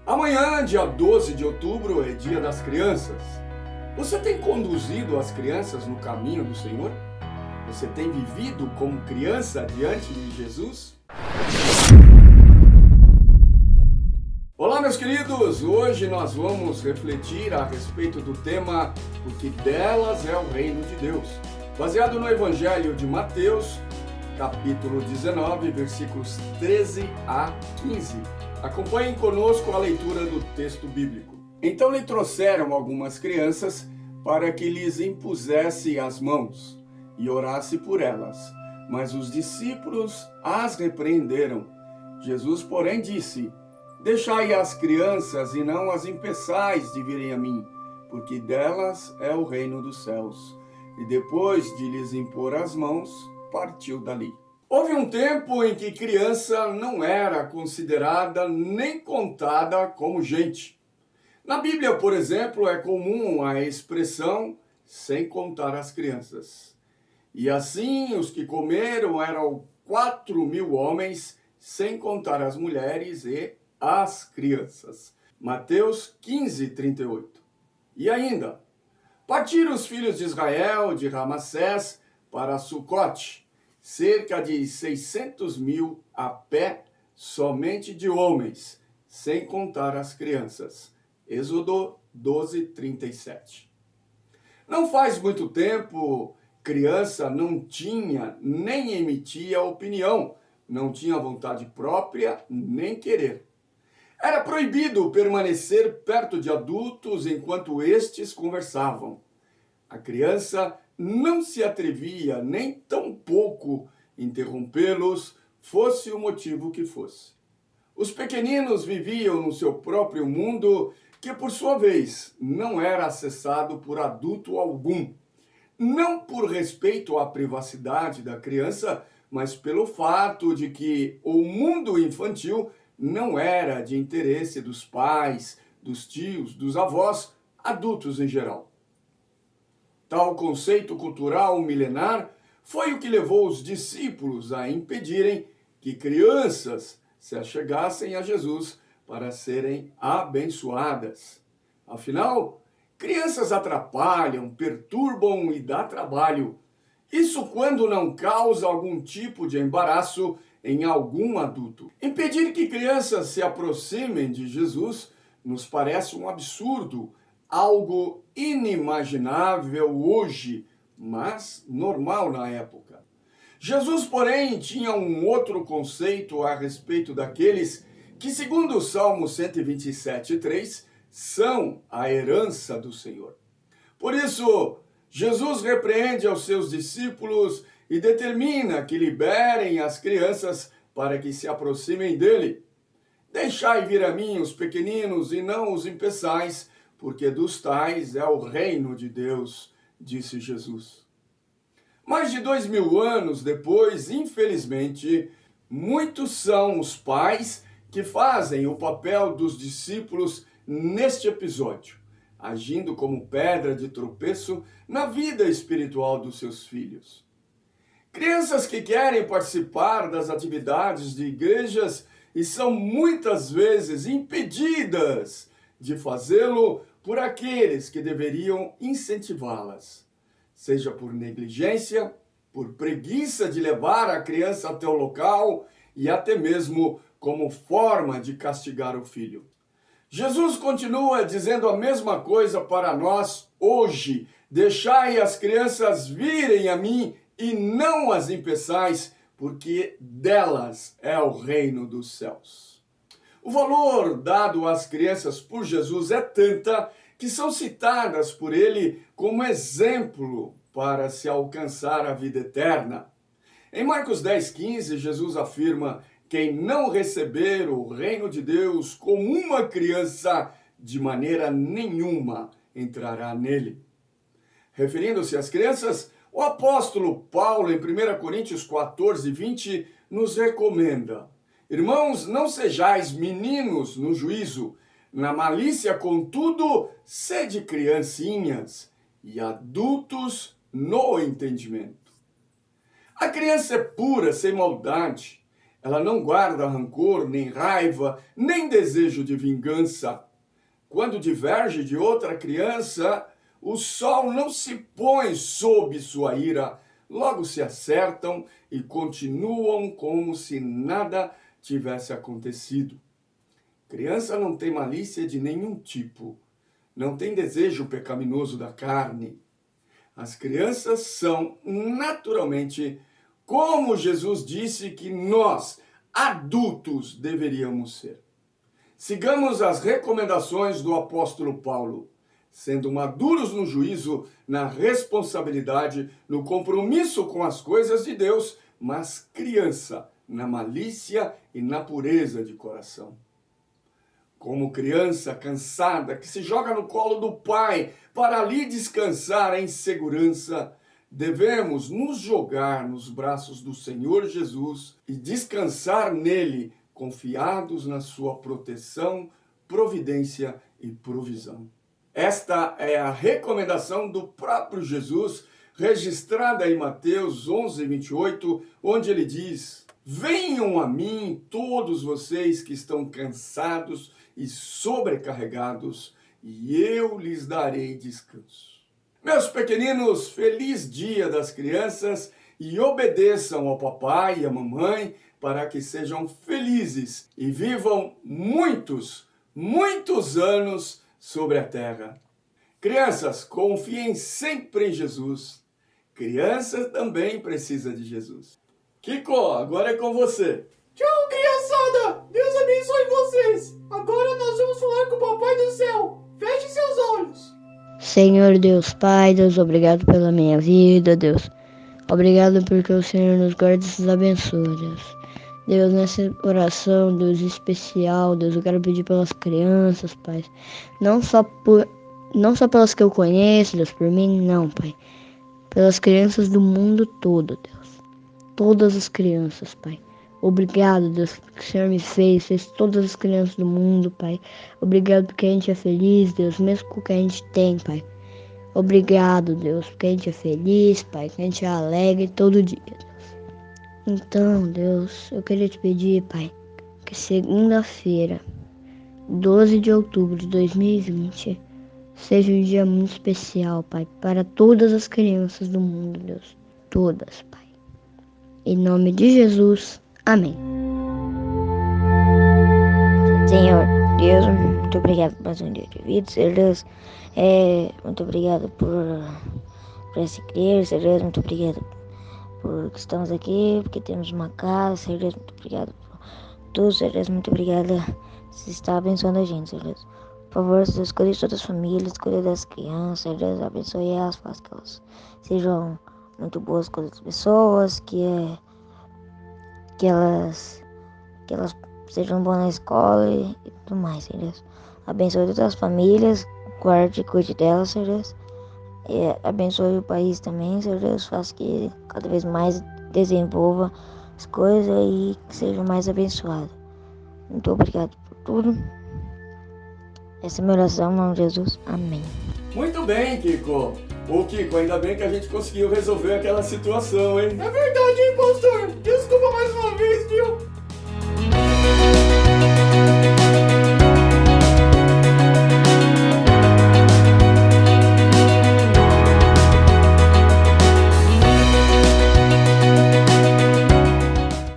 Amanhã, dia 12 de outubro, é Dia das Crianças. Você tem conduzido as crianças no caminho do Senhor? Você tem vivido como criança diante de Jesus? Olá, meus queridos! Hoje nós vamos refletir a respeito do tema Porque delas é o reino de Deus, baseado no Evangelho de Mateus, capítulo 19, versículos 13 a 15. Acompanhem conosco a leitura do texto bíblico. Então lhe trouxeram algumas crianças para que lhes impusesse as mãos e orasse por elas. Mas os discípulos as repreenderam. Jesus, porém, disse: Deixai as crianças e não as impeçais de virem a mim, porque delas é o reino dos céus. E depois de lhes impor as mãos, partiu dali. Houve um tempo em que criança não era considerada nem contada como gente. Na Bíblia, por exemplo, é comum a expressão sem contar as crianças. E assim, os que comeram eram 4.000 homens, sem contar as mulheres e as crianças. Mateus 15, 38. E ainda, partiram os filhos de Israel de Ramassés para Sucote, cerca de 600.000 a pé, somente de homens, sem contar as crianças. Êxodo 12, 37. Não faz muito tempo, criança não tinha nem emitia opinião, não tinha vontade própria nem querer. Era proibido permanecer perto de adultos enquanto estes conversavam. A criança não se atrevia nem tampouco interrompê-los, fosse o motivo que fosse. Os pequeninos viviam no seu próprio mundo, que por sua vez não era acessado por adulto algum. Não por respeito à privacidade da criança, mas pelo fato de que o mundo infantil não era de interesse dos pais, dos tios, dos avós, adultos em geral. Tal conceito cultural milenar foi o que levou os discípulos a impedirem que crianças se achegassem a Jesus para serem abençoadas. Afinal, crianças atrapalham, perturbam e dá trabalho. Isso quando não causa algum tipo de embaraço em algum adulto. Impedir que crianças se aproximem de Jesus nos parece um absurdo, algo inimaginável hoje, mas normal na época. Jesus, porém, tinha um outro conceito a respeito daqueles que, segundo o Salmo 127:3, são a herança do Senhor. Por isso, Jesus repreende aos seus discípulos e determina que liberem as crianças para que se aproximem dele. Deixai vir a mim os pequeninos e não os impeçais, porque dos tais é o reino de Deus, disse Jesus. Mais de 2.000 anos depois, infelizmente, muitos são os pais que fazem o papel dos discípulos neste episódio, agindo como pedra de tropeço na vida espiritual dos seus filhos. Crianças que querem participar das atividades de igrejas e são muitas vezes impedidas de fazê-lo por aqueles que deveriam incentivá-las, seja por negligência, por preguiça de levar a criança até o local e até mesmo como forma de castigar o filho. Jesus continua dizendo a mesma coisa para nós hoje: deixai as crianças virem a mim e não as impeçais, porque delas é o reino dos céus. O valor dado às crianças por Jesus é tanta que são citadas por ele como exemplo para se alcançar a vida eterna. Em Marcos 10:15, Jesus afirma: quem não receber o reino de Deus como uma criança, de maneira nenhuma entrará nele. Referindo-se às crianças, o apóstolo Paulo, em 1 Coríntios 14:20, nos recomenda: irmãos, não sejais meninos no juízo, na malícia, contudo, sede criancinhas e adultos no entendimento. A criança é pura, sem maldade. Ela não guarda rancor, nem raiva, nem desejo de vingança. Quando diverge de outra criança, o sol não se põe sob sua ira, logo se acertam e continuam como se nada tivesse acontecido. Criança não tem malícia de nenhum tipo, não tem desejo pecaminoso da carne. As crianças são naturalmente como Jesus disse que nós, adultos, deveríamos ser. Sigamos as recomendações do apóstolo Paulo, sendo maduros no juízo, na responsabilidade, no compromisso com as coisas de Deus, mas criança na malícia e na pureza de coração. Como criança cansada que se joga no colo do pai para ali descansar em segurança, devemos nos jogar nos braços do Senhor Jesus e descansar nele, confiados na sua proteção, providência e provisão. Esta é a recomendação do próprio Jesus, registrada em Mateus 11:28, onde ele diz: venham a mim todos vocês que estão cansados e sobrecarregados, e eu lhes darei descanso. Meus pequeninos, feliz Dia das Crianças e obedeçam ao papai e à mamãe para que sejam felizes e vivam muitos, muitos anos sobre a terra. Crianças, confiem sempre em Jesus. Criança também precisa de Jesus. Kiko, agora é com você. Tchau, criançada! Deus abençoe vocês! Agora nós vamos falar com o Papai do Céu. Feche seus olhos. Senhor Deus Pai, Deus, obrigado pela minha vida, Deus. Obrigado porque o Senhor nos guarda e nos abençoa, Deus. Deus, nessa oração, Deus, especial, Deus, eu quero pedir pelas crianças, Pai. Não só pelas que eu conheço, Deus, por mim, não, Pai. Pelas crianças do mundo todo, Deus. Todas as crianças, Pai. Obrigado, Deus, que o Senhor me fez todas as crianças do mundo, Pai. Obrigado porque a gente é feliz, Deus, mesmo com o que a gente tem, Pai. Obrigado, Deus, porque a gente é feliz, Pai, que a gente é alegre todo dia, Deus. Então, Deus, eu queria te pedir, Pai, que segunda-feira, 12 de outubro de 2020, seja um dia muito especial, Pai, para todas as crianças do mundo, Deus. Todas, Pai. Em nome de Jesus. Amém. Senhor Deus, muito obrigado por mais um dia de vida, Senhor Deus. Muito obrigado por essa igreja, Senhor Deus. Muito obrigado por que estamos aqui, porque temos uma casa, Senhor Deus. Muito obrigado por tudo, Senhor Deus. Muito obrigado por estar abençoando a gente, Senhor Deus. Por favor, Senhor, escolha todas as famílias, escolha das crianças, Senhor Deus. Abençoe elas, faça que elas sejam muito boas com as pessoas, que elas sejam boas na escola e tudo mais, Senhor Deus. Abençoe todas as famílias, guarde e cuide delas, Senhor Deus. Abençoe o país também, Senhor Deus. Faça que cada vez mais desenvolva as coisas e que seja mais abençoado. Muito obrigado por tudo. Essa é a minha oração, em nome de Jesus. Amém. Muito bem, Kiko. Ô, Kiko, ainda bem que a gente conseguiu resolver aquela situação, hein? É verdade, hein, pastor? Desculpa mais uma vez, viu?